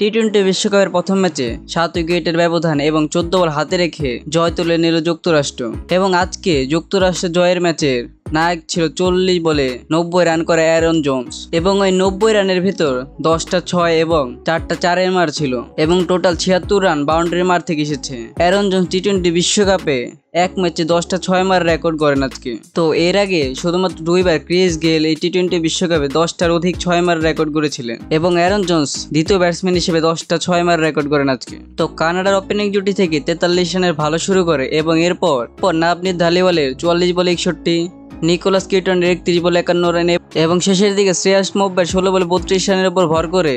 টি-20 বিশ্বকাপের প্রথম ম্যাচে 7 উইকেটের ব্যবধান এবং 14 বল হাতে রেখে জয় তুলে নিল যুক্তরাষ্ট্র। এবং আজকে যুক্তরাষ্ট্রের জয়ের ম্যাচের নায়ক ছিল 40 বলে 90 রান করে অ্যারন জোন্স। এবং ওই 90 রানের ভিতর 10টা 6 এবং 4টা 4-এর মার ছিল এবং টোটাল 76 রান বাউন্ডারি মার থেকে এসেছে। অ্যারন জোন্স টি-20 বিশ্বকাপে এক ম্যাচে 10টা 6 মার রেকর্ড করেন আজকে। তো এর আগে শুধুমাত্র দুইবার ক্রিস গেল এই টি-20 বিশ্বকাপে 10টার অধিক 6 মার রেকর্ড করেছিলেন এবং অ্যারন জোন্স দ্বিতীয় ব্যাটসম্যান হিসেবে 10টা 6 মার রেকর্ড করেন আজকে। তো কানাডার ওপেনিং জুটি থেকে 43 রানের ভালো শুরু করে এবং এরপর নাভনীত ধালিওয়ালের 44 বলে 61, নিকোলাস কিটনের 31 বলে 51 রানে এবং শেষের দিকে শ্রেয়াস মোব্বার 16 বলে 32 রানের উপর ভর করে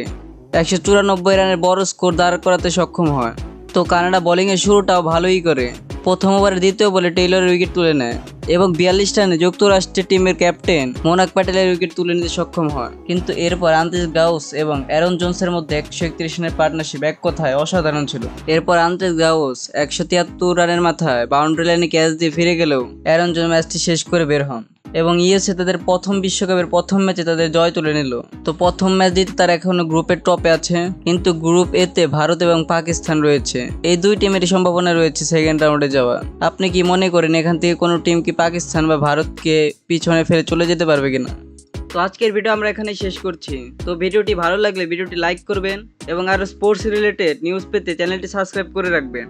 194 রানের বড় স্কোর দাঁড় করাতে সক্ষম হয়। তো কানাডা বোলিংয়ের শুরুটাও ভালোই করে। প্রথম ওভারের দ্বিতীয় বলে টেইলরের উইকেট তুলে নেয় এবং 42 রানে যুক্তরাষ্ট্রের টিমের ক্যাপ্টেন মোনাক প্যাটেলের উইকেট তুলে নিতে সক্ষম হয়। কিন্তু এরপর আন্দ্রেস গাউস এবং অ্যারন জোন্সের মধ্যে 131 রানের পার্টনারশিপ এক কথায় অসাধারণ ছিল। এরপর আন্দ্রেস গাউস 173 রানের মাথায় বাউন্ডারি লাইনে ক্যাচ দিয়ে ফিরে গেলেও অ্যারন জোন্স ম্যাচটি শেষ করে বের হন এবং ইউএসএ তাদের প্রথম বিশ্বকাপের প্রথম ম্যাচে তাদের জয় তুলে নিল। তো প্রথম ম্যাচ জিতে তারা এখনো গ্রুপের টপে আছে, কিন্তু গ্রুপ এতে ভারত এবং পাকিস্তান রয়েছে। এই দুই টিমেরই সম্ভাবনা রয়েছে সেকেন্ড রাউন্ডে যাওয়া। আপনি কি মনে করেন এখান থেকে কোনো টিম কি পাকিস্তান বা ভারতকে পিছনে ফেলে চলে যেতে পারবে কিনা? তো আজকের ভিডিও আমরা এখানে শেষ করছি। তো ভিডিওটি ভালো লাগলে ভিডিওটি লাইক করবেন এবং আরো স্পোর্টস রিলেটেড নিউজ পেতে চ্যানেলটি সাবস্ক্রাইব করে রাখবেন।